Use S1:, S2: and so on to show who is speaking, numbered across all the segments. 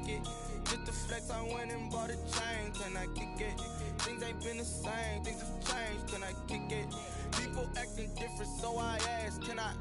S1: kick it. Just the flex, I went and bought a chain. Can I kick it? Things ain't been the same, things have changed. Can I kick it? People acting different, so I asked, can I?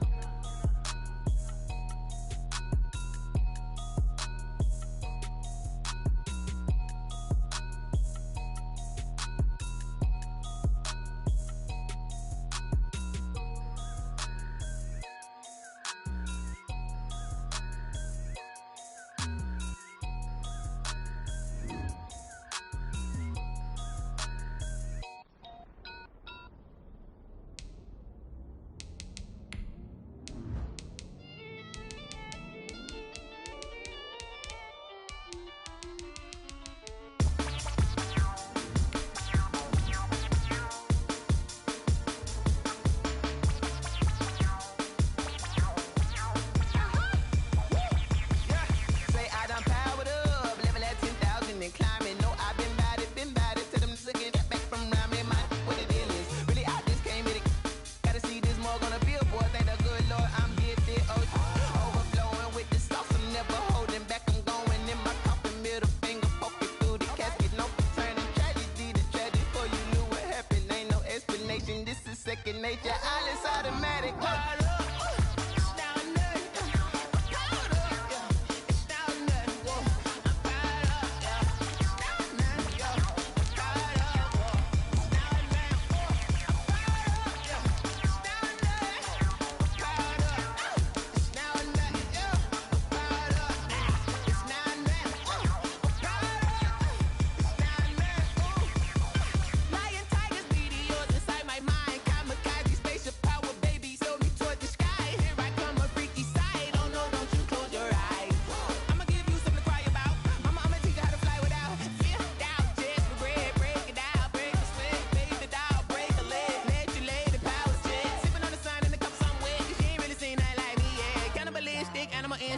S2: Nature, all is automatic.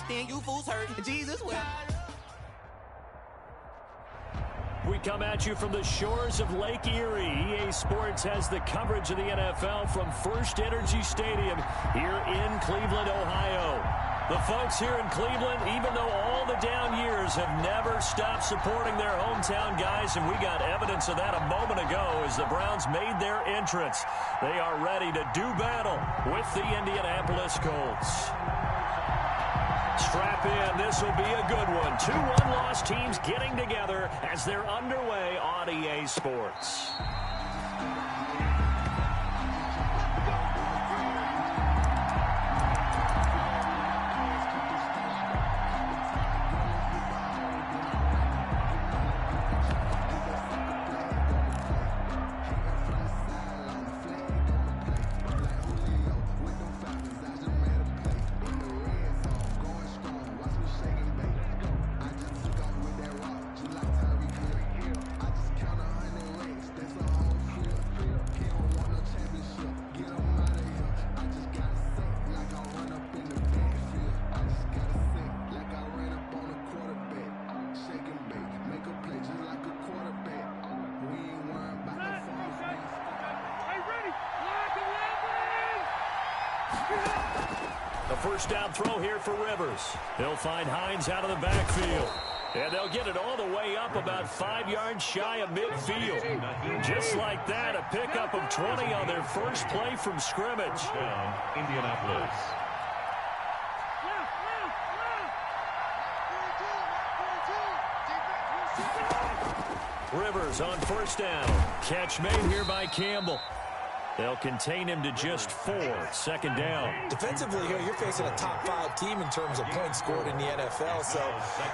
S2: You fools hurt. Jesus will.
S3: We come at you from the shores of Lake Erie. EA Sports has the coverage of the NFL from First Energy Stadium here in Cleveland, Ohio. The folks here in Cleveland, even though all the down years, have never stopped supporting their hometown guys, and we got evidence of that a moment ago as the Browns made their entrance. They are ready to do battle with the Indianapolis Colts. Strap in. This will be a good one. 2 one-loss teams getting together as they're underway on EA Sports. The first down throw here for Rivers. He'll find Hines out of the backfield. And they'll get it all the way up about 5 yards shy of midfield. Just like that, a pickup of 20 on their first play from scrimmage.
S4: Down, Indianapolis.
S3: Rivers on first down. Catch made here by Campbell. They'll contain him to just 4. Second down.
S5: Defensively here, you're facing a top 5 team in terms of points scored in the NFL. So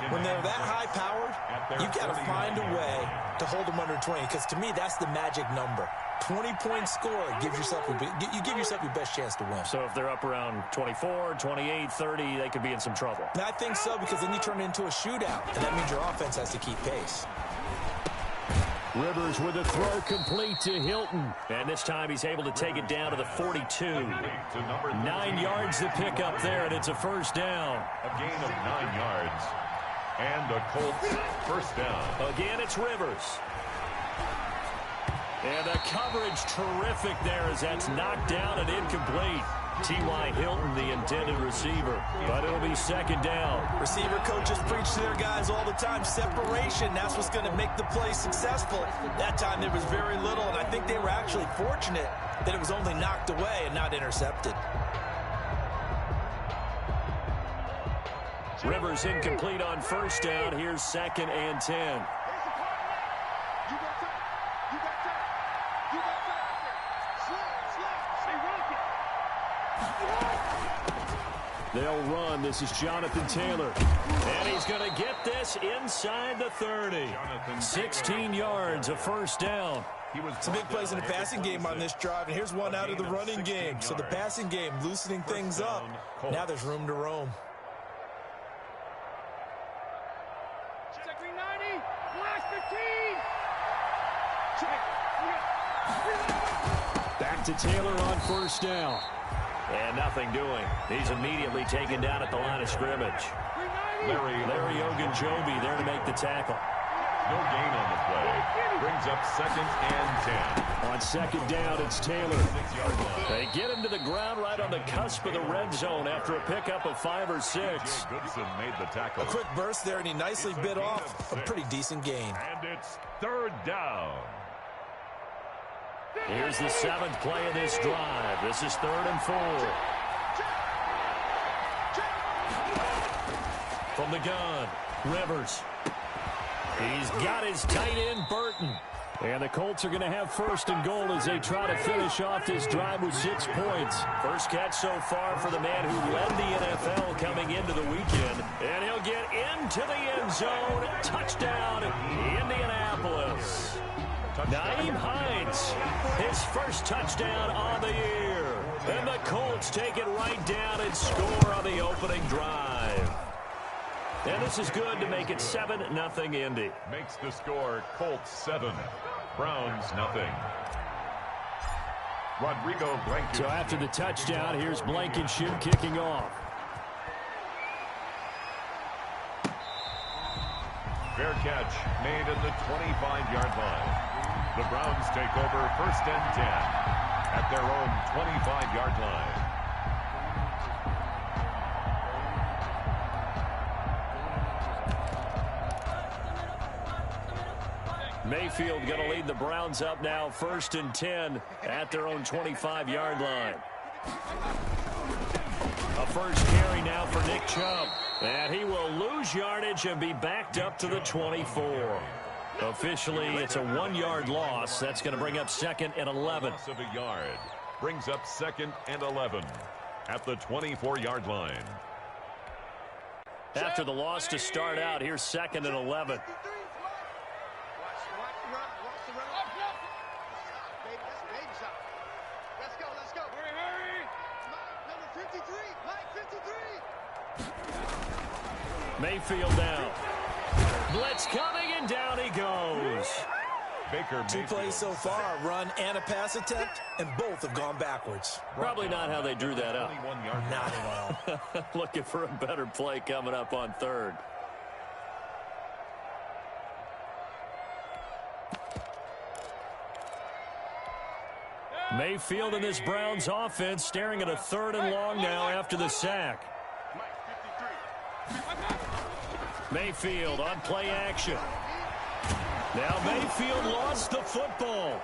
S5: when they're that high-powered, you've got to find a way to hold them under 20. Because to me, that's the magic number. 20-point score gives yourself you give yourself your best chance to win.
S3: So if they're up around 24, 28, 30, they could be in some trouble.
S5: And I think so, because then you turn it into a shootout, and that means your offense has to keep pace.
S3: Rivers with a throw complete to Hilton. And this time he's able to take it down to the 42. 9 yards to pick up there, and it's a first down.
S4: A gain of 9 yards. And the Colts first down.
S3: Again, it's Rivers. And the coverage terrific there as that's knocked down and incomplete. T.Y. Hilton, the intended receiver, but it'll be second down.
S5: Receiver coaches preach to their guys all the time. Separation, that's what's going to make the play successful. That time there was very little, and I think they were actually fortunate that it was only knocked away and not intercepted.
S3: Rivers incomplete on first down. Here's 2nd and 10. They'll run. This is Jonathan Taylor. And he's going to get this inside the 30. 16 yards, a first down.
S5: Some big plays in the passing game on this drive, and here's one out of the running game. So the passing game loosening things up. Now there's room to roam.
S3: Back to Taylor on first down. And nothing doing. He's immediately taken down at the line of scrimmage. Larry Ogunjobi there to make the tackle.
S4: No gain on the play. Brings up 2nd and 10.
S3: On second down, it's Taylor. They get him to the ground right on the cusp of the red zone after a pickup of 5 or 6.
S4: Goodson made the tackle.
S5: A quick burst there, and he nicely bit off a pretty decent gain.
S4: And it's 3rd down.
S3: Here's the 7th play of this drive. This is 3rd and 4. From the gun, Rivers. He's got his tight end, Burton. And the Colts are going to have 1st and goal as they try to finish off this drive with 6 points. First catch so far for the man who led the NFL coming into the weekend. And he'll get into the end zone. Touchdown, Indianapolis. Nyheim Hines, his first touchdown on the year. And the Colts take it right down and score on the opening drive. And this is good to make it 7-0 Indy.
S4: Makes the score Colts 7, Browns nothing. Rodrigo Blankenship.
S3: So after the touchdown, here's Blankenship kicking off.
S4: Fair catch made at the 25-yard line. The Browns take over 1st and 10 at their own 25-yard line.
S3: Mayfield going to lead the Browns up now, 1st and 10 at their own 25-yard line. A first carry now for Nick Chubb. And he will lose yardage and be backed up to the 24. Officially, it's a 1-yard loss. That's going to bring up 2nd and 11.
S4: Loss of a yard brings up 2nd and 11 at the 24-yard line.
S3: After the loss to start out, here's 2nd and 11. Mayfield down. Blitz coming, and down he goes.
S4: Baker
S5: 2 plays so far, a run and a pass attempt, and both have gone backwards.
S3: Probably not how they drew that up.
S5: Not at all.
S3: Looking for a better play coming up on 3rd. Mayfield and this Browns offense staring at a 3rd and long now after the sack. Mayfield on play action. Now Mayfield lost the football.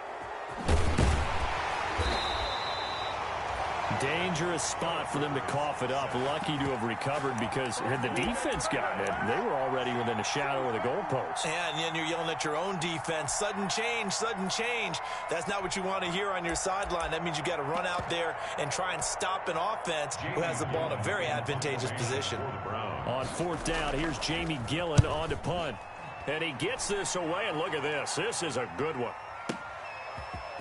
S3: Dangerous spot for them to cough it up. Lucky to have recovered because had the defense gotten it, they were already within a shadow of the goalpost.
S5: And then you're yelling at your own defense. Sudden change, sudden change. That's not what you want to hear on your sideline. That means you got to run out there and try and stop an offense who has the ball in a very advantageous position.
S3: On 4th down, here's Jamie Gillen on to punt. And he gets this away, and look at this. This is a good one.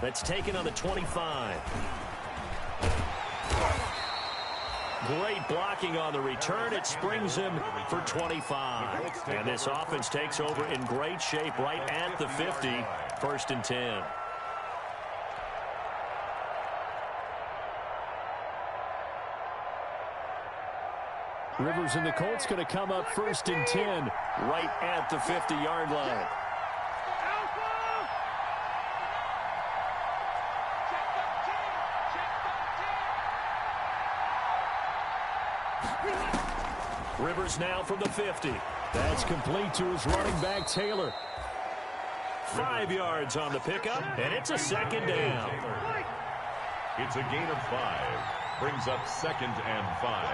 S3: That's taken on the 25. Great blocking on the return. It springs him for 25. And this offense takes over in great shape right at the 50. 1st and 10. Rivers and the Colts going to come up 1st and 10 right at the 50-yard line. Rivers now from the 50. That's complete to his running back, Taylor. 5 yards on the pickup, and it's a second down.
S4: It's a gain of 5. Brings up 2nd and 5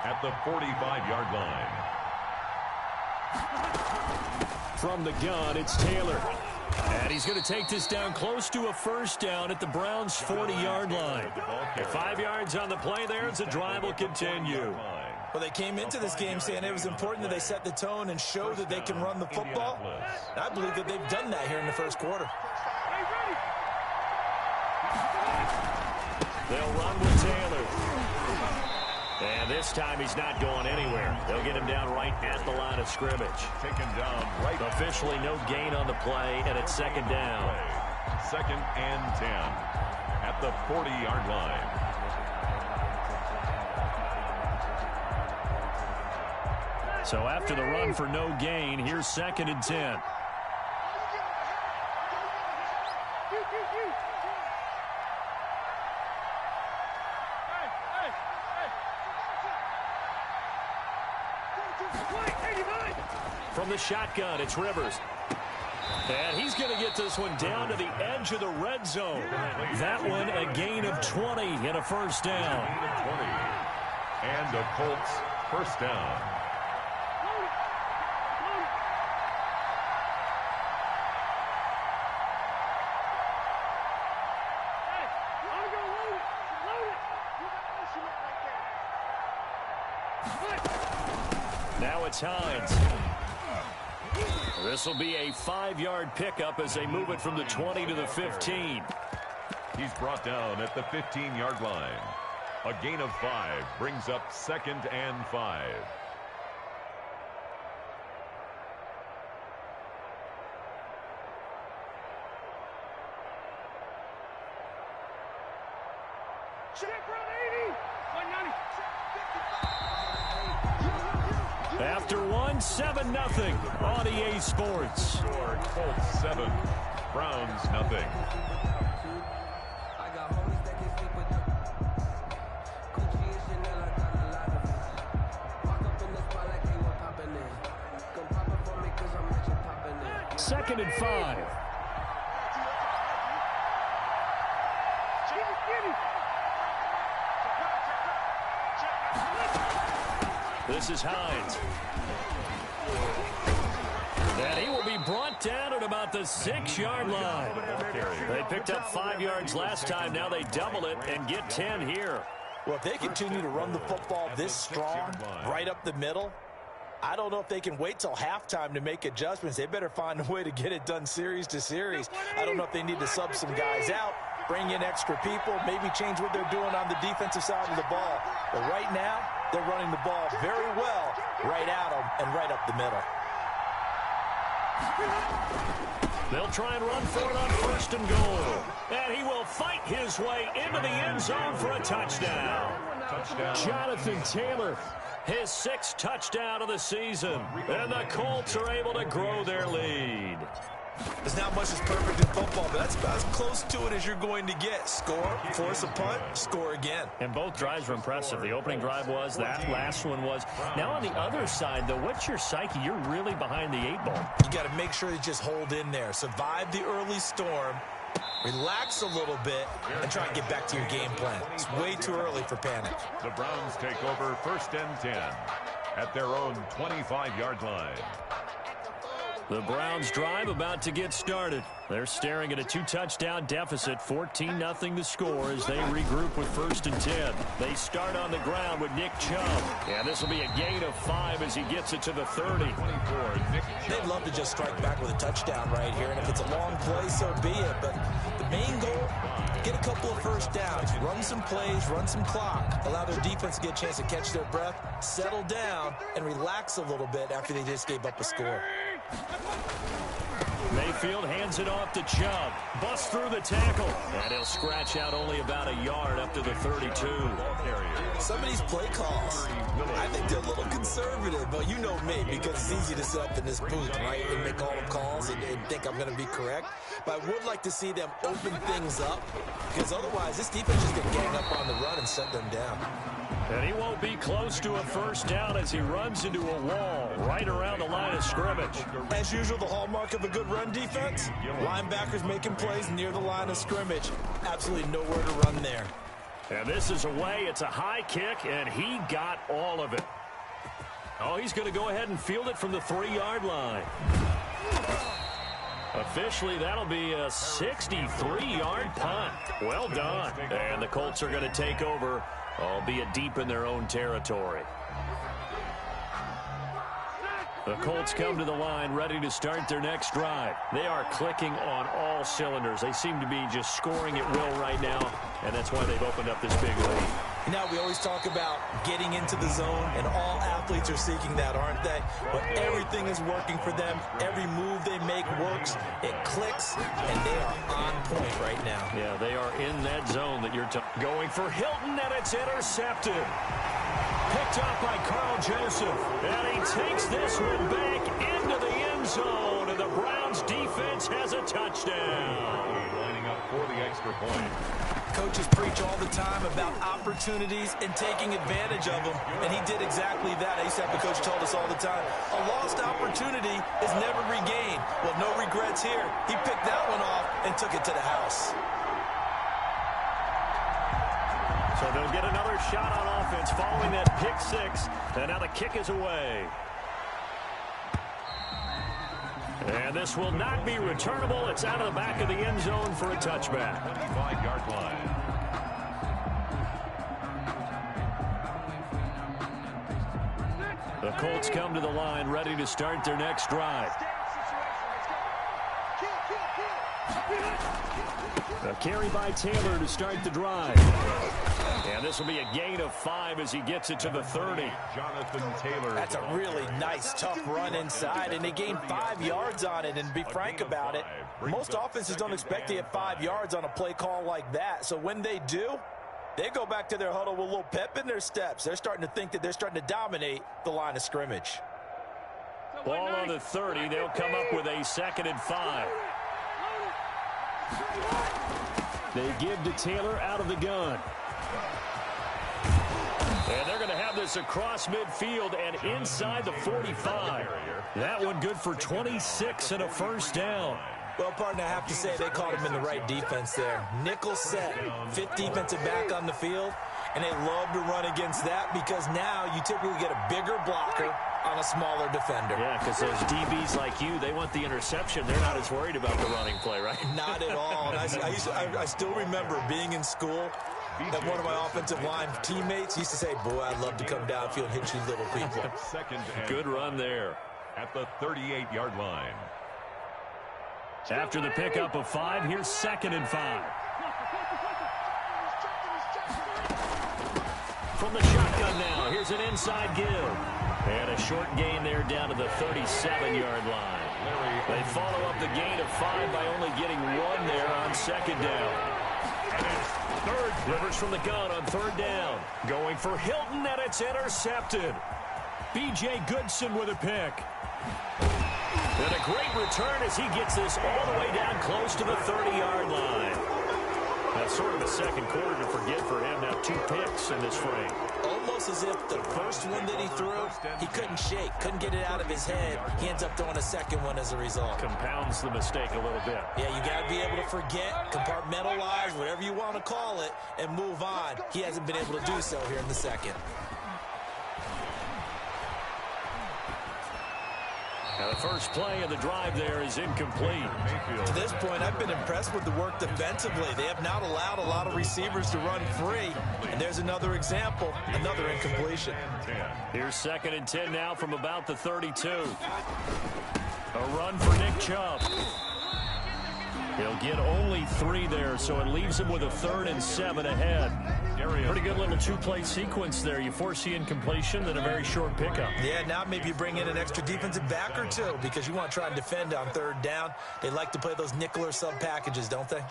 S4: at the 45-yard line.
S3: From the gun, it's Taylor. And he's going to take this down close to a first down at the Browns' 40-yard line. 5 yards on the play there as the drive will continue.
S5: Well, they came into this game saying it was important that they set the tone and show that they can run the football. And I believe that they've done that here in the first quarter.
S3: They'll run with Taylor. And this time he's not going anywhere. They'll get him down right at the line of scrimmage.
S4: Taken down right.
S3: Officially no gain on the play, and it's second down.
S4: 2nd and 10 at the 40-yard line.
S3: So after the run for no gain, here's 2nd and 10. From the shotgun, it's Rivers. And he's going to get this one down to the edge of the red zone. That one a gain of 20 and a first down.
S4: And a Colts first down.
S3: Now it's Hines. This will be a 5-yard pickup as they move it from the 20 to the 15.
S4: He's brought down at the 15-yard line. A gain of 5 brings up 2nd and 5.
S3: After one, 7-0 on EA Sports.
S4: Score Colts 7, Browns nothing.
S3: Second and 5. This is Hines. And he will be brought down at about the 6-yard line. They picked up 5 yards last time. Now they double it and get 10 here.
S5: Well, if they continue to run the football this strong, right up the middle, I don't know if they can wait till halftime to make adjustments. They better find a way to get it done series to series. I don't know if they need to sub some guys out, bring in extra people, maybe change what they're doing on the defensive side of the ball. But right now, they're running the ball very well right at them and right up the middle.
S3: They'll try and run for it on 1st and goal. And he will fight his way into the end zone for a touchdown. Jonathan Taylor, his 6th touchdown of the season. And the Colts are able to grow their lead.
S5: There's not much that's perfect in football, but that's about as close to it as you're going to get. Score, force a punt, score again.
S3: And both drives were impressive. The opening drive was, that last one was. Now on the other side, though, what's your psyche? You're really behind the 8 ball.
S5: You got to make sure you just hold in there. Survive the early storm, relax a little bit, and try and get back to your game plan. It's way too early for panic.
S4: The Browns take over 1st and 10 at their own 25-yard line.
S3: The Browns drive about to get started. They're staring at a 2-touchdown deficit, 14-0 the score as they regroup with 1st and 10. They start on the ground with Nick Chubb. And this will be a gain of 5 as he gets it to the 30.
S5: They'd love to just strike back with a touchdown right here, and if it's a long play, so be it. But the main goal, get a couple of first downs, run some plays, run some clock, allow their defense to get a chance to catch their breath, settle down, and relax a little bit after they just gave up a score.
S3: Mayfield hands it off to Chubb. Busts through the tackle. And he'll scratch out only about a yard up to the 32.
S5: Some of these play calls, I think they're a little conservative, but you know me, because it's easy to sit up in this booth, right, and make all the calls and think I'm going to be correct. But I would like to see them open things up, because otherwise this defense is going to gang up on the run and set them down.
S3: And he won't be close to a first down as he runs into a wall right around the line of scrimmage.
S5: As usual, the hallmark of a good run defense, linebackers making plays near the line of scrimmage. Absolutely nowhere to run there.
S3: And this is away. It's a high kick, and he got all of it. Oh, he's going to go ahead and field it from the 3-yard line. Officially, that'll be a 63-yard punt. Well done. And the Colts are going to take over, albeit deep in their own territory. The Colts come to the line ready to start their next drive. They are clicking on all cylinders. They seem to be just scoring at will right now, and that's why they've opened up this big lead.
S5: Now, we always talk about getting into the zone, and all athletes are seeking that, aren't they? But everything is working for them. Every move they make works. It clicks, and they are on point right now.
S3: Yeah, they are in that zone that you're going for Hilton, and it's intercepted. Picked up by Carl Joseph, and he takes this one back into the end zone, and the Browns defense has a touchdown.
S4: Lining up for the extra point.
S5: Coaches preach all the time about opportunities and taking advantage of them, and he did exactly that. I used to have a coach told us all the time, a lost opportunity is never regained. Well, no regrets here. He picked that one off and took it to the house.
S3: So they'll get another shot on offense following that pick six, and now the kick is away. And this will not be returnable. It's out of the back of the end zone for a touchback.
S4: 25-yard line.
S3: The Colts come to the line ready to start their next drive. A carry by Taylor to start the drive. And this will be a gain of 5 as he gets it to the 30.
S4: Jonathan Taylor.
S5: That's a really nice, tough run inside, and they gained 5 yards on it. And to be frank about it, most offenses don't expect to get 5 yards on a play call like that. So when they do, they go back to their huddle with a little pep in their steps. They're starting to think that they're starting to dominate the line of scrimmage.
S3: Ball on the 30. They'll come up with a 2nd and 5. They give to Taylor out of the gun. And they're going to have this across midfield and inside the 45. That one good for 26 and a first down.
S5: Well, partner, I have to say they caught him in the right defense there. Nickel set, 5th defensive back on the field, and they love to run against that because now you typically get a bigger blocker on a smaller defender.
S3: Yeah, because those DBs like you, they want the interception. They're not as worried about the running play, right?
S5: Not at all. And I still remember being in school, and one of my offensive line teammates used to say, boy, I'd love to come downfield and hit you little people.
S3: Good run there.
S4: At the 38-yard line.
S3: After the pickup of 5, here's 2nd and 5. From the shotgun now, here's an inside give. And a short gain there down to the 37-yard line. They follow up the gain of 5 by only getting 1 there on 2nd down. And it's 3rd. Rivers from the gun on 3rd down. Going for Hilton, and it's intercepted. B.J. Goodson with a pick. And a great return as he gets this all the way down close to the 30-yard line. That's sort of a second quarter to forget for him. Now 2 picks in this frame.
S5: Almost as if the first one that he threw, he couldn't shake, couldn't get it out of his head. He ends up throwing a second one as a result.
S3: Compounds the mistake a little bit.
S5: Yeah, you got to be able to forget, compartmentalize, whatever you want to call it, and move on. He hasn't been able to do so here in the second.
S3: Now the first play of the drive there is incomplete.
S5: To this point, I've been impressed with the work defensively. They have not allowed a lot of receivers to run free. And there's another example, another incompletion.
S3: Here's 2nd and 10 now from about the 32. A run for Nick Chubb. He'll get only 3 there, so it leaves him with a 3rd and 7 ahead. Pretty good little 2-play sequence there. You force the incompletion, then a very short pickup.
S5: Yeah, now maybe you bring in an extra defensive back or 2 because you want to try and defend on 3rd down. They like to play those nickel or sub packages, don't they?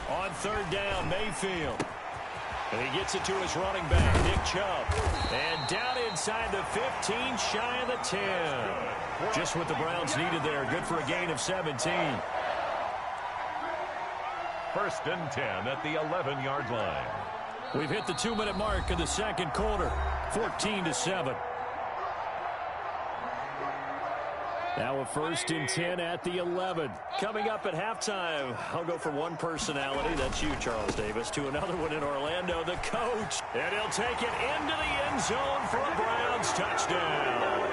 S3: On 3rd down, Mayfield. And he gets it to his running back, Nick Chubb. And down inside the 15, shy of the 10. Just what the Browns needed there. Good for a gain of 17.
S4: First and 10 at the 11-yard line.
S3: We've hit the 2-minute mark of the second quarter. 14-7. Now a first and 10 at the 11. Coming up at halftime, I'll go from one personality, that's you, Charles Davis, to another one in Orlando, the coach. And he'll take it into the end zone for a Browns touchdown.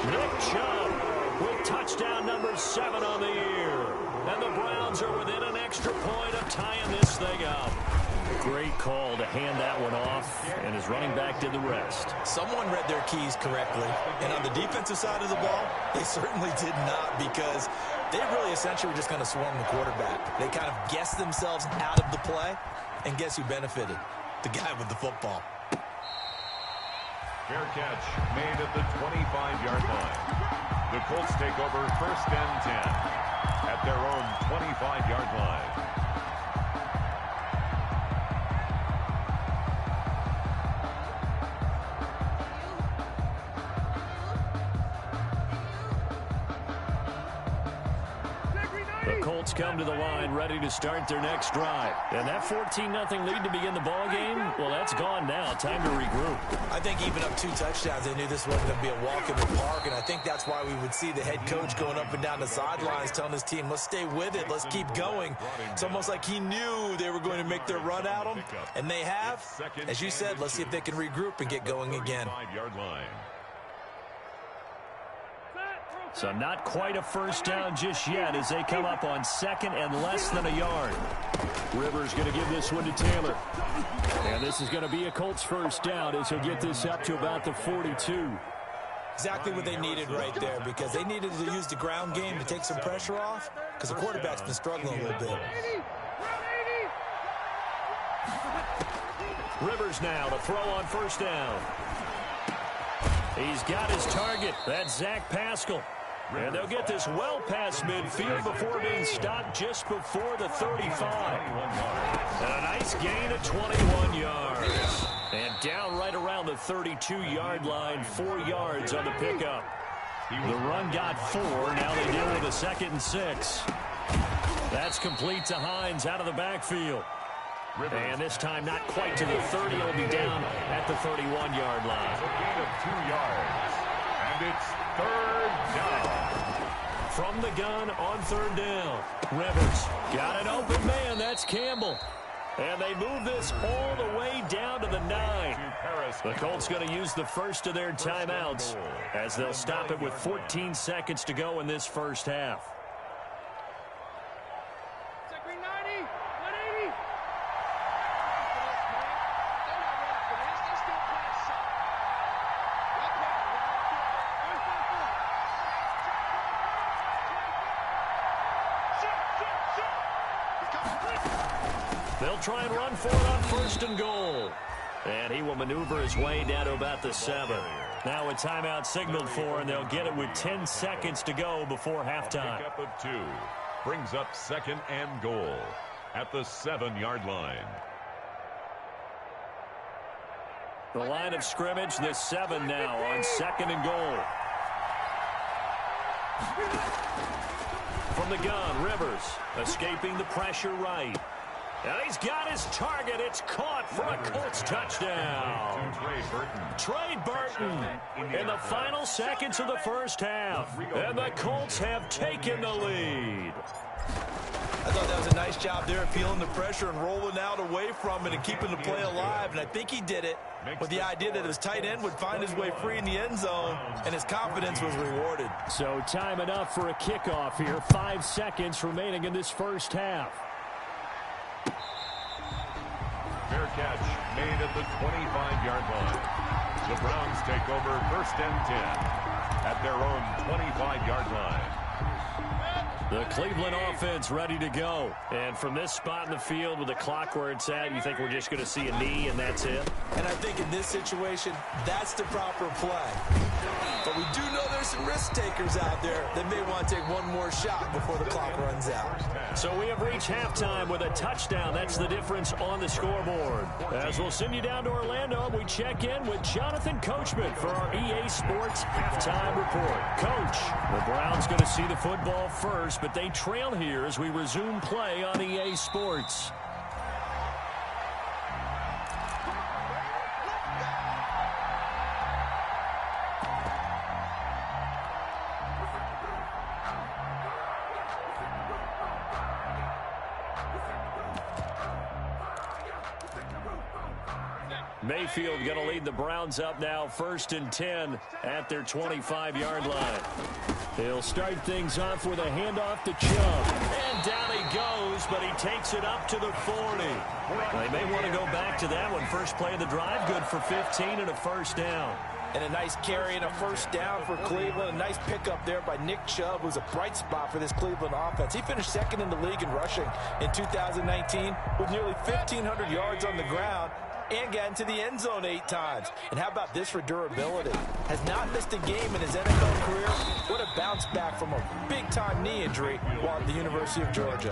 S3: Nick Chubb with touchdown number 7 on the year. And the Browns are within an extra point of tying this thing up. Great call to hand that one off, and his running back did the rest.
S5: Someone read their keys correctly, and on the defensive side of the ball, they certainly did not, because they really essentially were just going to swarm the quarterback. They kind of guessed themselves out of the play, and guess who benefited? The guy with the football.
S4: Fair catch made at the 25-yard line. The Colts take over first and 10 at their own 25-yard line.
S3: Come to the line, ready to start their next drive. And that 14-0 lead to begin the ball game, well, that's gone now. Time to regroup.
S5: I think even up 2 touchdowns, they knew this wasn't going to be a walk in the park, and I think that's why we would see the head coach going up and down the sidelines telling his team, let's stay with it, let's keep going. It's almost like he knew they were going to make their run at him, and they have. As you said, let's see if they can regroup and get going again.
S3: So not quite a first down just yet as they come up on second and less than a yard. Rivers going to give this one to Taylor. And this is going to be a Colts first down as he'll get this up to about the 42.
S5: Exactly what they needed right there, because they needed to use the ground game to take some pressure off, because the quarterback's been struggling a little bit.
S3: Rivers now to throw on first down. He's got his target. That's Zach Pascal. And they'll get this well past midfield before being stopped just before the 35. And a nice gain of 21 yards. And down right around the 32-yard line, 4 yards on the pickup. The run got 4. Now they deal with a 2nd and 6. That's complete to Hines out of the backfield. And this time not quite to the 30. It'll be down at the 31-yard line.
S4: A gain of 2 yards. And it's third down.
S3: From the gun on third down. Rivers got an open man. That's Campbell. And they move this all the way down to the 9. The Colts going to use the first of their timeouts as they'll stop it with 14 seconds to go in this first half. They'll try and run for it on first and goal. And he will maneuver his way down to about the 7. Now a timeout signaled for, and they'll get it with 10 seconds to go before halftime.
S4: Pick up of 2. Brings up second and goal at the 7-yard line.
S3: The line of scrimmage, the 7 now on second and goal. From the gun, Rivers escaping the pressure right. And he's got his target. It's caught for a Colts touchdown. Trey Burton in the final seconds of the first half. And the Colts have taken the lead.
S5: I thought that was a nice job there, feeling the pressure and rolling out away from it and keeping the play alive. And I think he did it with the idea that his tight end would find his way free in the end zone, and his confidence was rewarded.
S3: So time enough for a kickoff here. 5 seconds remaining in this first half.
S4: Fair catch made at the 25-yard line. The Browns take over first and 10 at their own 25-yard line.
S3: The Cleveland offense ready to go. And from this spot in the field with the clock where it's at, you think we're just going to see a knee and that's it?
S5: And I think in this situation, that's the proper play. The But we do know there's some risk takers out there that may want to take one more shot before the clock runs out.
S3: So we have reached halftime with a touchdown. That's the difference on the scoreboard. As we'll send you down to Orlando, we check in with Jonathan Coachman for our EA Sports halftime report. Coach, the Browns going to see the football first, but they trail here as we resume play on EA Sports. Mayfield going to lead the Browns up now, 1st and 10 at their 25-yard line. He'll start things off with a handoff to Chubb. And down he goes, but he takes it up to the 40. They may want to go back to that one. First play of the drive, good for 15 and a first down.
S5: And a nice carry and a first down for Cleveland. A nice pickup there by Nick Chubb, who's a bright spot for this Cleveland offense. He finished second in the league in rushing in 2019 with nearly 1,500 yards on the ground and got into the end zone 8 times. And how about this for durability? Has not missed a game in his NFL career. What a bounce back from a big-time knee injury while at the University of Georgia.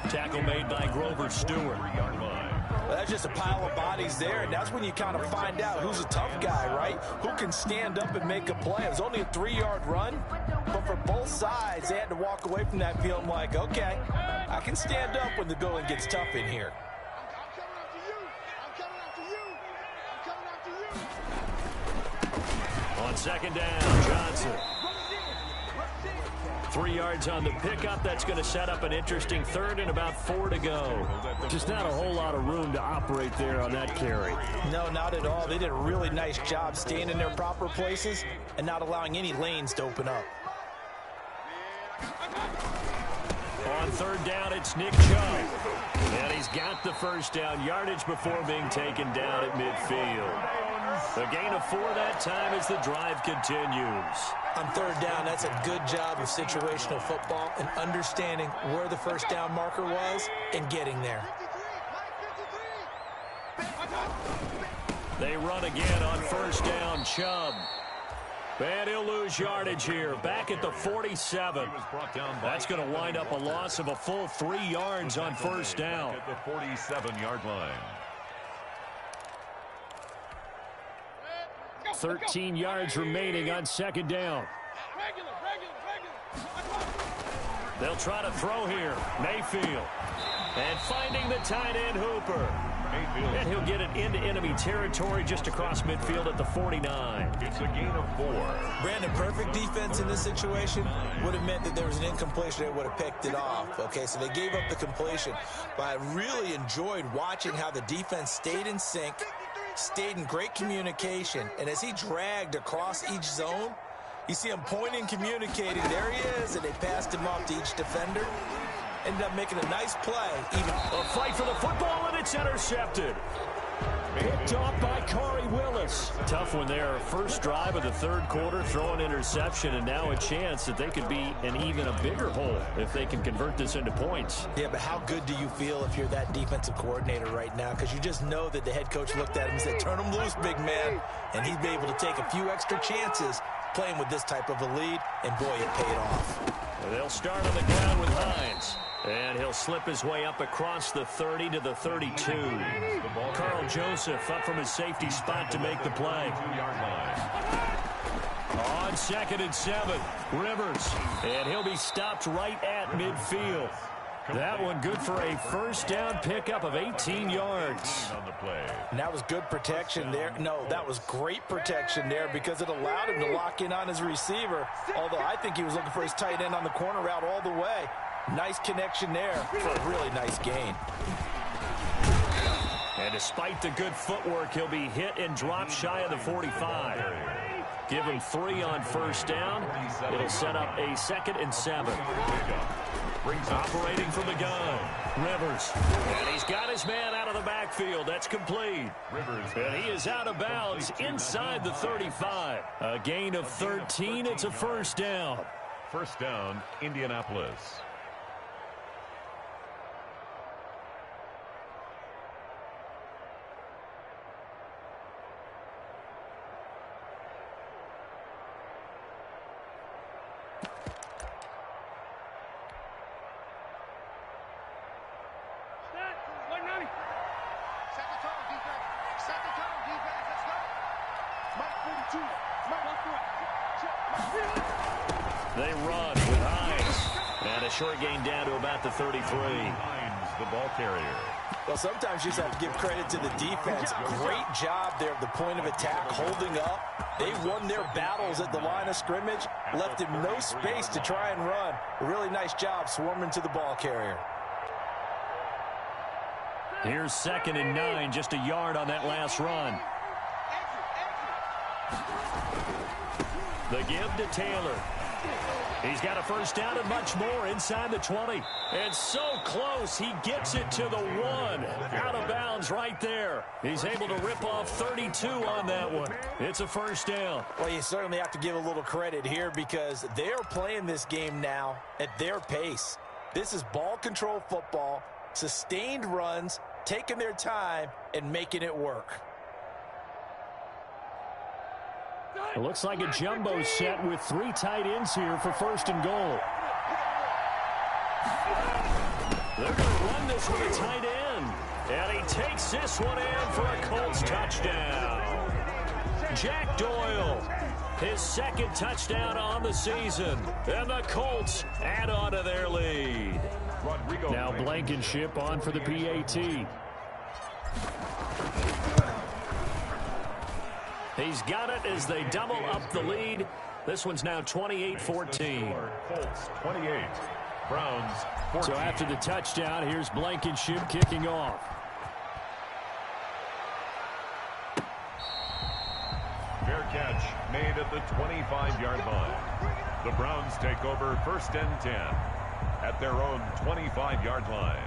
S3: Tackle made by Grover Stewart.
S5: Well, that's just a pile of bodies there, and that's when you kind of find out who's a tough guy, right? Who can stand up and make a play. It was only a 3-yard run, but for both sides, they had to walk away from that feeling like, okay, I can stand up when the going gets tough in here.
S3: On second down, Johnson. 3 yards on the pickup. That's going to set up an interesting third and about 4 to go. Just not a whole lot of room to operate there on that carry.
S5: No, not at all. They did a really nice job staying in their proper places and not allowing any lanes to open up.
S3: On third down, it's Nick Chubb. And he's got the first down yardage before being taken down at midfield. A gain of 4 that time as the drive continues.
S5: On third down, that's a good job of situational football and understanding where the first down marker was and getting there.
S3: They run again on first down, Chubb. And he'll lose yardage here, back at the 47. That's going to wind up a loss of a full 3 yards on first down.
S4: At the 47-yard line.
S3: 13 yards remaining on second down. They'll try to throw here. Mayfield. And finding the tight end, Hooper. And he'll get it into enemy territory just across midfield at the 49.
S4: It's a gain of 4.
S5: Brandon, perfect defense in this situation would have meant that there was an incompletion. They would have picked it off. Okay, so they gave up the completion. But I really enjoyed watching how the defense stayed in sync, stayed in great communication, and as he dragged across each zone, you see him pointing, communicating. There he is, and they passed him off to each defender. Ended up making a nice play. Even
S3: a fight for the football, and it's intercepted. Picked off by Corey Willis. Tough one there. First drive of the third quarter, throw an interception, and now a chance that they could be in even a bigger hole if they can convert this into points.
S5: Yeah, but how good do you feel if you're that defensive coordinator right now? Because you just know that the head coach looked at him and said, turn him loose, big man. And he'd be able to take a few extra chances playing with this type of a lead, and boy, it paid off.
S3: And they'll start on the ground with Hines. And he'll slip his way up across the 30 to the 32. Carl Joseph up from his safety spot to make the play. On 2nd and 7, Rivers. And he'll be stopped right at midfield. That one good for a first down pickup of 18 yards.
S5: And that was good protection there. No, that was great protection there because it allowed him to lock in on his receiver. Although I think he was looking for his tight end on the corner route all the way. Nice connection there for a really nice gain.
S3: And despite the good footwork, he'll be hit and dropped shy of the 45. Give him 3 on first down. It'll set up a 2nd and 7. Operating from the gun. Rivers. And he's got his man out of the backfield. That's complete. And he is out of bounds inside the 35. A gain of 13. It's a first down.
S4: First down, Indianapolis.
S3: They run with Hines. And a short gain down to about the 33.
S4: Hines, the ball carrier.
S5: Well, sometimes you just have to give credit to the defense. Great job there at the point of attack, holding up. They won their battles at the line of scrimmage, left him no space to try and run. A really nice job swarming to the ball carrier.
S3: Here's 2nd and 9, just a yard on that last run. The give to Taylor. He's got a first down and much more inside the 20. And so close, he gets it to the 1. Out of bounds right there. He's able to rip off 32 on that one. It's a first down.
S5: Well, you certainly have to give a little credit here because they're playing this game now at their pace. This is ball control football, sustained runs, taking their time, and making it work.
S3: It looks like a jumbo set with 3 tight ends here for 1st and goal. They're going to run this with a tight end. And he takes this one in for a Colts touchdown. Jack Doyle, his 2nd touchdown on the season. And the Colts add on to their lead. Now Blankenship on for the PAT. He's got it as they double up the lead. This one's now 28-14.
S4: Colts 28, Browns 14.
S3: So after the touchdown, here's Blankenship kicking off.
S4: Fair catch made at the 25-yard line. The Browns take over 1st and 10 at their own 25-yard line.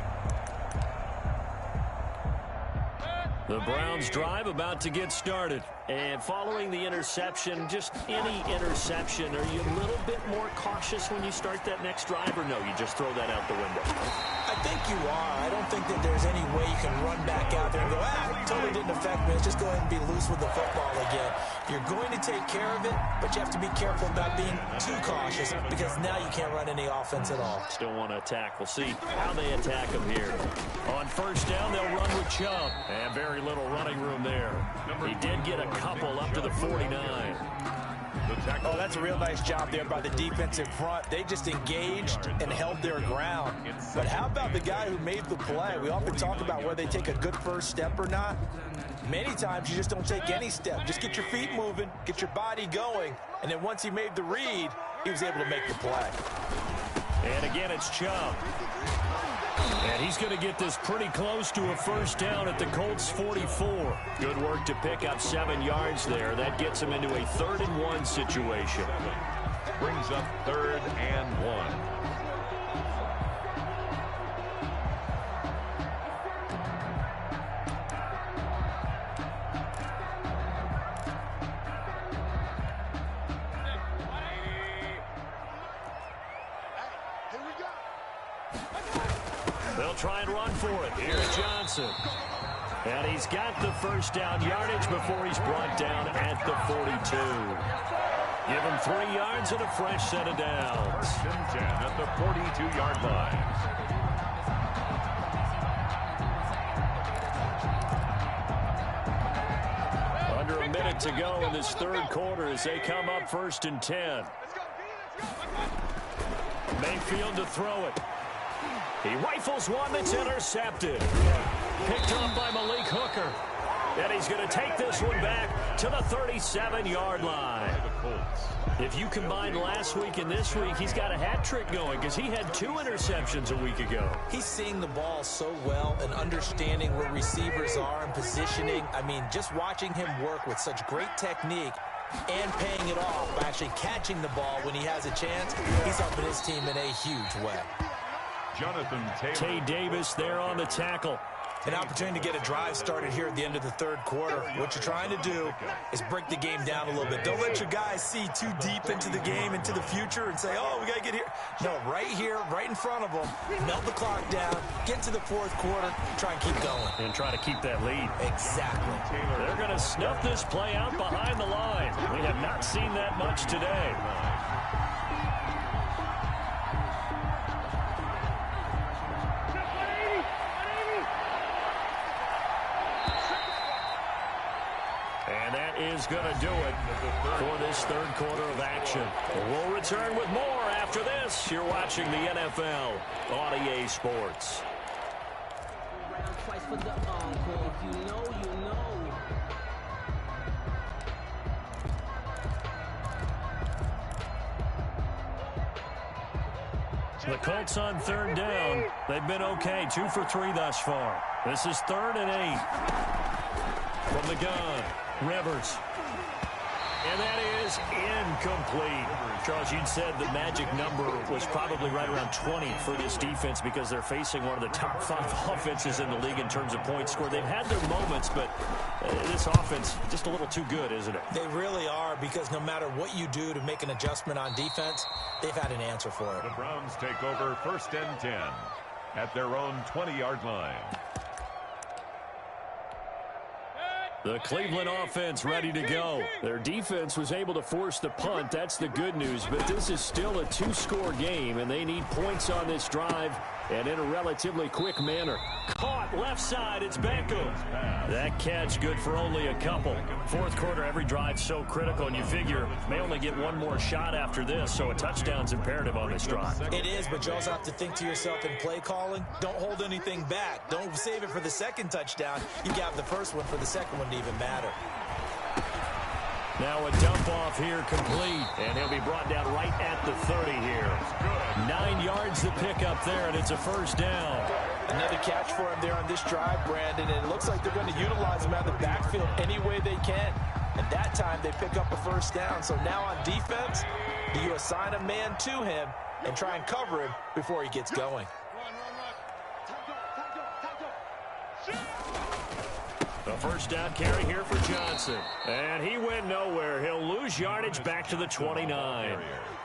S3: The Browns drive about to get started. And following the interception, just any interception, are you a little bit more cautious when you start that next drive, or no, you just throw that out the window?
S5: I think you are. I don't think that there's any way you can run back out there and go, it totally didn't affect me. Let's just go ahead and be loose with the football again. You're going to take care of it, but you have to be careful about being too cautious because now you can't run any offense at all.
S3: Still want to attack. We'll see how they attack him here. On 1st down, they'll run with Chubb. And very little running room there. He did get a couple up to the 49.
S5: Oh, that's a real nice job there by the defensive front. They just engaged and held their ground. But how about the guy who made the play? We often talk about whether they take a good first step or not. Many times you just don't take any step. Just get your feet moving, get your body going, and then once he made the read, he was able to make the play.
S3: And again, it's Chubb. And he's going to get this pretty close to a first down at the Colts 44. Good work to pick up 7 yards there. That gets him into a 3rd and 1 situation.
S4: Brings up 3rd and 1.
S3: They'll try and run for it. Here's Johnson. And he's got the first down yardage before he's brought down at the 42. Give him 3 yards and a fresh set of downs.
S4: 1st and 10 at the 42-yard line.
S3: Under a minute to go in this 3rd quarter as they come up 1st and 10. Mayfield to throw it. He rifles one that's intercepted. Picked up by Malik Hooker. And he's going to take this one back to the 37-yard line. If you combine last week and this week, he's got a hat trick going because he had 2 interceptions a week ago.
S5: He's seeing the ball so well and understanding where receivers are and positioning. I mean, just watching him work with such great technique and paying it off by actually catching the ball when he has a chance, he's helping his team in a huge way.
S4: Jonathan Taylor.
S3: Tay Davis there on the tackle.
S5: An opportunity to get a drive started here at the end of the 3rd quarter. What you're trying to do is break the game down a little bit. Don't let your guys see too deep into the game, into the future, and say, oh, we got to get here. No, right here, right in front of them, melt the clock down, get to the 4th quarter, try and keep going.
S3: And try to keep that lead.
S5: Exactly.
S3: They're going to snuff this play out behind the line. We have not seen that much today. is going to do it for this third quarter of action. We'll return with more after this. You're watching the NFL on EA Sports.
S6: Twice for the encore. If you know, you know.
S3: The Colts on third down. They've been okay. 2 for 3 thus far. This is 3rd and 8. From the gun, Rivers. And that is incomplete. Charles, you'd said the magic number was probably right around 20 for this defense because they're facing one of the top 5 offenses in the league in terms of points scored. They've had their moments, but this offense just a little too good, isn't it?
S5: They really are, because no matter what you do to make an adjustment on defense, they've had an answer for it.
S4: The Browns take over 1st and 10 at their own 20-yard line.
S3: The Cleveland offense ready to go. Their defense was able to force the punt. That's the good news. But this is still a 2-score game, and they need points on this drive and in a relatively quick manner. Caught left side. It's Beckham. That catch good for only a couple. Fourth quarter, every drive so critical, and you figure may only get one more shot after this, so a touchdown's imperative on this drive.
S5: It is, but you also have to think to yourself in play calling, don't hold anything back. Don't save it for the second touchdown. You got the first one for the second one to even matter.
S3: Now a dump off here complete, and he'll be brought down right at the 30 here. 9 yards the pick up there, and it's a first down.
S5: Another catch for him there on this drive, Brandon, and it looks like they're going to utilize him out of the backfield any way they can. And that time they pick up a first down. So now on defense, do you assign a man to him and try and cover him before he gets going?
S3: A first down carry here for Johnson. And he went nowhere. He'll lose yardage back to the 29.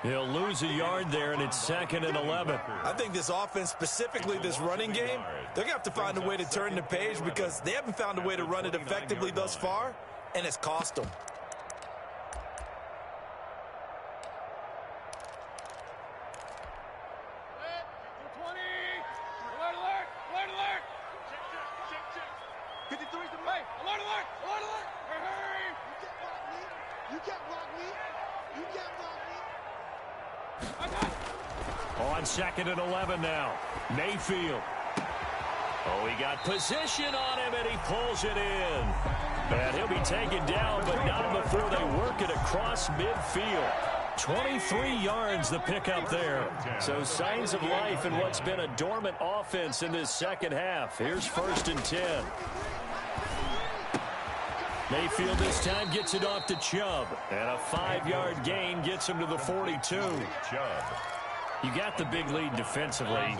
S3: He'll lose a yard there, and it's 2nd and 11.
S5: I think this offense, specifically this running game, they're going to have to find a way to turn the page because they haven't found a way to run it effectively thus far, and it's cost them.
S3: On 2nd and 11 now. Mayfield. Oh, he got position on him, and he pulls it in. And he'll be taken down, but not before they work it across midfield. 23 yards the pickup there. So signs of life in what's been a dormant offense in this second half. Here's 1st and 10. Mayfield this time gets it off to Chubb. And a 5-yard gain gets him to the 42. You got the big lead defensively.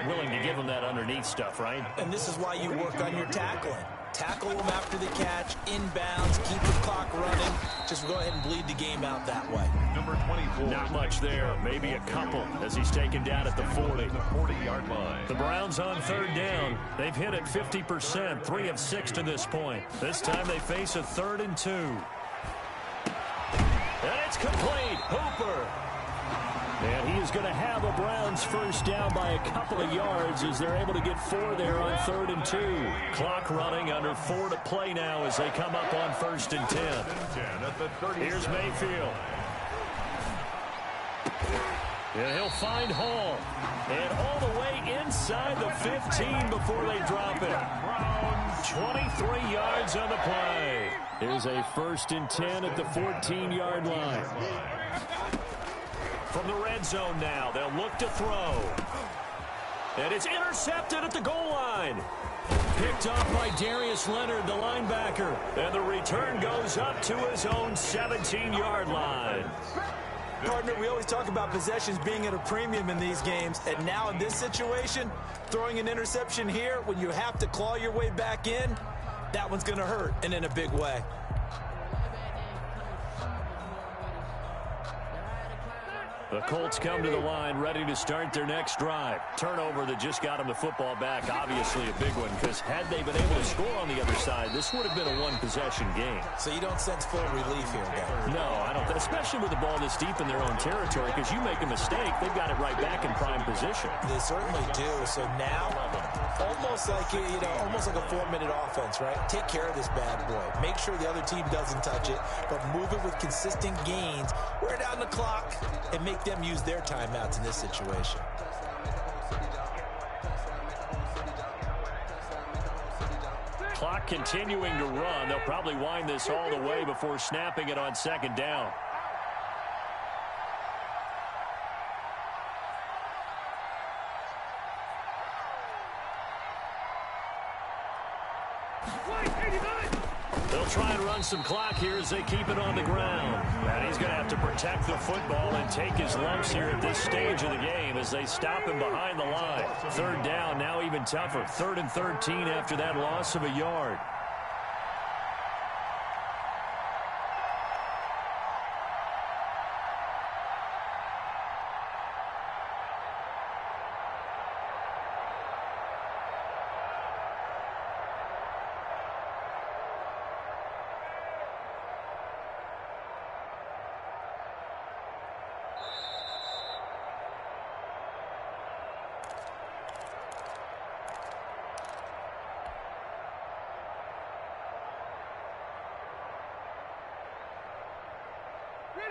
S3: Willing to give them that underneath stuff, right?
S5: And this is why you work on your tackling. Tackle them after the catch, inbounds, keep the clock running. Just go ahead and bleed the game out that way.
S4: Number 24.
S3: Not much there. Maybe a couple as he's taken down at the 40.
S4: The 40-yard line.
S3: The Browns on third down. They've hit it 50%, 3 of 6 to this point. This time they face a 3rd and 2. And it's complete. Hooper. And he is going to have a Browns first down by a couple of yards as they're able to get 4 there on 3rd and 2. Clock running under 4 to play now as they come up on 1st and 10. Here's Mayfield. And he'll find Hall. And all the way inside the 15 before they drop it. 23 yards on the play. Here's a 1st and 10 at the 14-yard line. From the red zone now, they'll look to throw. And it's intercepted at the goal line. Picked off by Darius Leonard, the linebacker. And the return goes up to his own 17-yard line.
S5: Partner, we always talk about possessions being at a premium in these games. And now in this situation, throwing an interception here when you have to claw your way back in, that one's going to hurt, and in a big way.
S3: The Colts come to the line ready to start their next drive. Turnover that just got them the football back, obviously a big one, because had they been able to score on the other side, this would have been a one-possession game.
S5: So you don't sense full relief here, guys?
S3: No, I don't, especially with the ball this deep in their own territory, because you make a mistake, they've got it right back in prime position.
S5: They certainly do. So now Almost like, almost like a 4-minute offense, right? Take care of this bad boy. Make sure the other team doesn't touch it, but move it with consistent gains. Wear down the clock and make them use their timeouts in this situation.
S3: Clock continuing to run. They'll probably wind this all the way before snapping it on second down. They'll try and run some clock here as they keep it on the ground. And he's going to have to protect the football and take his lumps here at this stage of the game as they stop him behind the line. Third down, now even tougher. 3rd and 13 after that loss of a yard.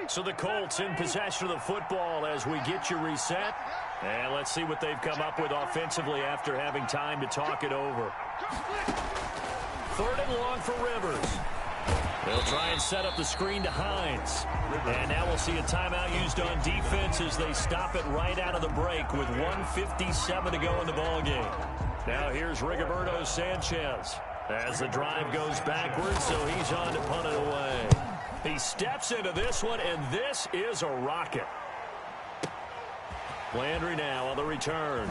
S3: So the Colts in possession of the football as we get you reset. And let's see what they've come up with offensively after having time to talk it over. 3rd and long for Rivers. They'll try and set up the screen to Hines. And now we'll see a timeout used on defense as they stop it right out of the break with 1:57 to go in the ballgame. Now here's Rigoberto Sanchez as the drive goes backwards, so he's on to punt it away. He steps into this one, and this is a rocket. Landry now on the return.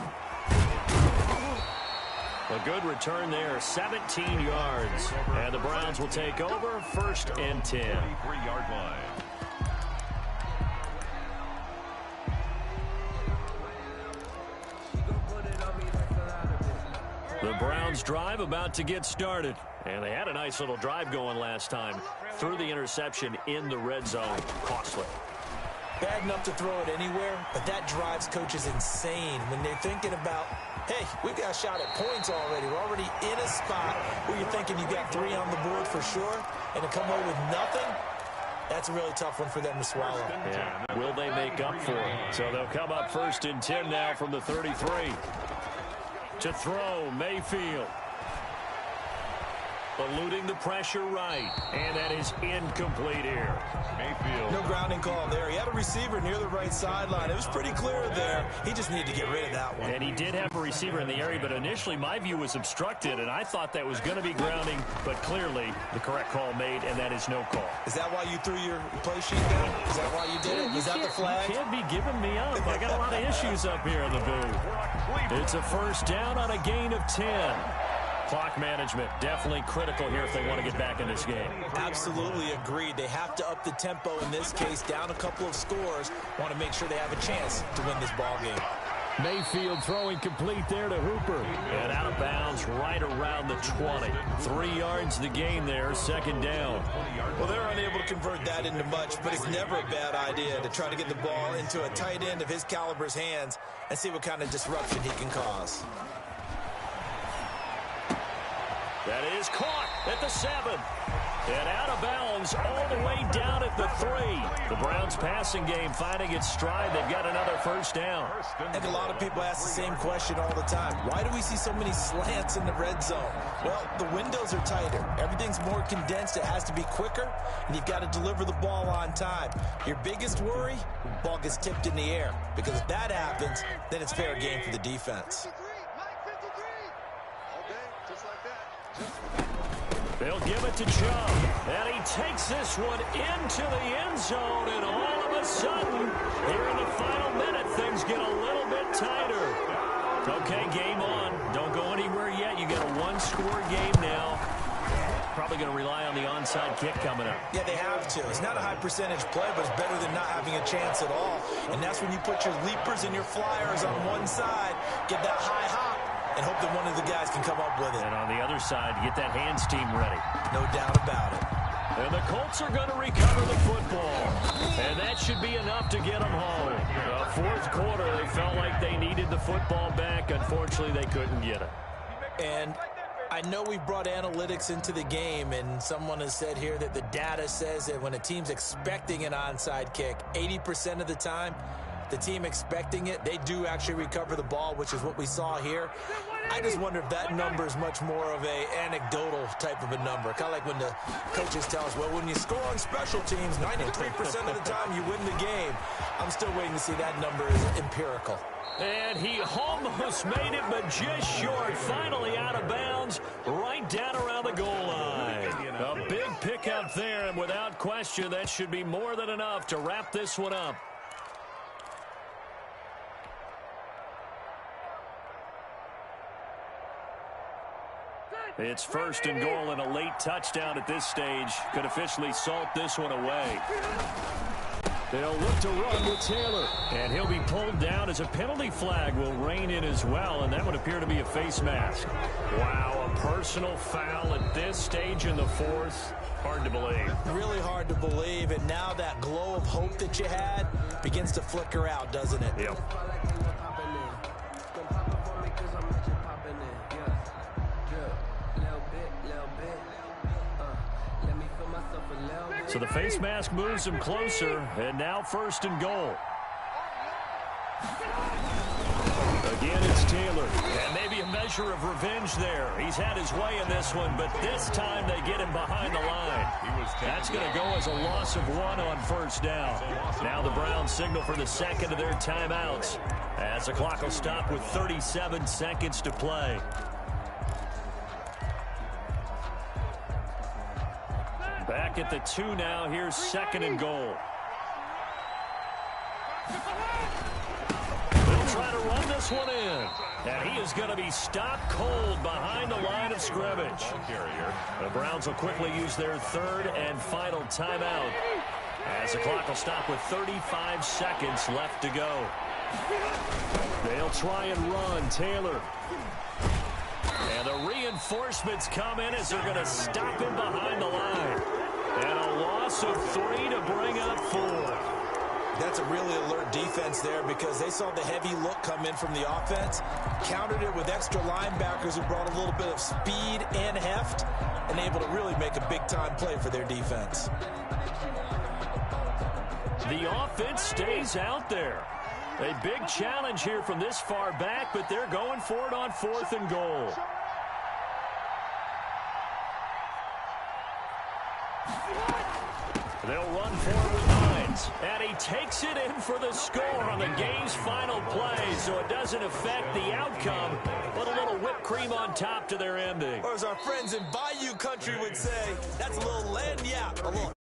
S3: A good return there, 17 yards. And the Browns will take over, 1st and 10.
S4: 3-yard line.
S3: The Browns drive about to get started. And they had a nice little drive going last time. Threw the interception in the red zone. Costly.
S5: Bad enough to throw it anywhere, but that drives coaches insane when they're thinking about, hey, we've got a shot at points already. We're already in a spot where you're thinking you got 3 on the board for sure, and to come away with nothing, that's a really tough one for them to swallow.
S3: Yeah. Will they make up for it? So they'll come up 1st and 10 now from the 33. To throw, Mayfield. Eluding the pressure right. And that is incomplete here.
S4: Mayfield.
S5: No grounding call there. He had a receiver near the right sideline. It was pretty clear there. He just needed to get rid of that one.
S3: And he did have a receiver in the area, but initially my view was obstructed, and I thought that was going to be grounding, but clearly the correct call made, and that is no call.
S5: Is that why you threw your play sheet down? Is that why you did it? Was that the flag?
S3: You can't be giving me up. I got a lot of issues up here in the booth. It's a 1st down on a gain of 10. Clock management definitely critical here if they want to get back in this game.
S5: Absolutely agreed. They have to up the tempo in this case, down a couple of scores. Want to make sure they have a chance to win this ball game.
S3: Mayfield throwing complete there to Hooper. And out of bounds right around the 20. 3 yards the gain there, 2nd down.
S5: Well, they're unable to convert that into much, but it's never a bad idea to try to get the ball into a tight end of his caliber's hands and see what kind of disruption he can cause.
S3: That is caught at the 7. And out of bounds all the way down at the 3. The Browns passing game finding its stride. They've got another 1st down.
S5: And a lot of people ask the same question all the time. Why do we see so many slants in the red zone? Well, the windows are tighter. Everything's more condensed. It has to be quicker, and you've got to deliver the ball on time. Your biggest worry, the ball gets tipped in the air. Because if that happens, then it's fair game for the defense.
S3: They'll give it to Chubb, and he takes this one into the end zone, and all of a sudden, here in the final minute, things get a little bit tighter. Okay, game on. Don't go anywhere yet. You got a 1-score game now. Probably going to rely on the onside kick coming up.
S5: Yeah, they have to. It's not a high percentage play, but it's better than not having a chance at all. And that's when you put your leapers and your flyers on one side, get that high hop, and hope that one of the guys can come up with it. And
S3: on the other side, get that hands team ready.
S5: No doubt about it.
S3: And the Colts are going to recover the football. And that should be enough to get them home. The 4th quarter, they felt like they needed the football back. Unfortunately, they couldn't get it.
S5: And I know we've brought analytics into the game, and someone has said here that the data says that when a team's expecting an onside kick, 80% of the time, the team expecting it, they do actually recover the ball, which is what we saw here. I just wonder if that number is much more of a anecdotal type of a number. Kind of like when the coaches tell us, well, when you score on special teams, 93% of the time you win the game. I'm still waiting to see that number is empirical.
S3: And he almost made it, but just short. Finally out of bounds, right down around the goal line. A big pickup there, and without question, that should be more than enough to wrap this one up. It's 1st and goal, and a late touchdown at this stage could officially salt this one away. They'll look to run with Taylor, and he'll be pulled down as a penalty flag will rein in as well, and that would appear to be a face mask. Wow, a personal foul at this stage in the 4th. Hard to believe.
S5: Really hard to believe, and now that glow of hope that you had begins to flicker out, doesn't it?
S3: Yep. So the face mask moves him closer, and now 1st and goal. Again, it's Taylor, and maybe a measure of revenge there. He's had his way in this one, but this time they get him behind the line. That's going to go as a loss of 1 on 1st down. Now the Browns signal for the 2nd of their timeouts, as the clock will stop with 37 seconds to play. Back at the 2 now. Here's 2nd and goal. They'll try to run this one in. And he is going to be stopped cold behind the line of scrimmage. The Browns will quickly use their 3rd and final timeout, as the clock will stop with 35 seconds left to go. They'll try and run. Taylor. And the reinforcements come in as they're going to stop him behind the line. And a loss of 3 to bring up 4.
S5: That's a really alert defense there because they saw the heavy look come in from the offense, countered it with extra linebackers who brought a little bit of speed and heft, and able to really make a big-time play for their defense.
S3: The offense stays out there. A big challenge here from this far back, but they're going for it on 4th and goal. They'll run forward with Hines, and he takes it in for the score on the game's final play, so it doesn't affect the outcome, but a little whipped cream on top to their ending.
S5: Or as our friends in Bayou Country would say, that's a little lagniappe, a little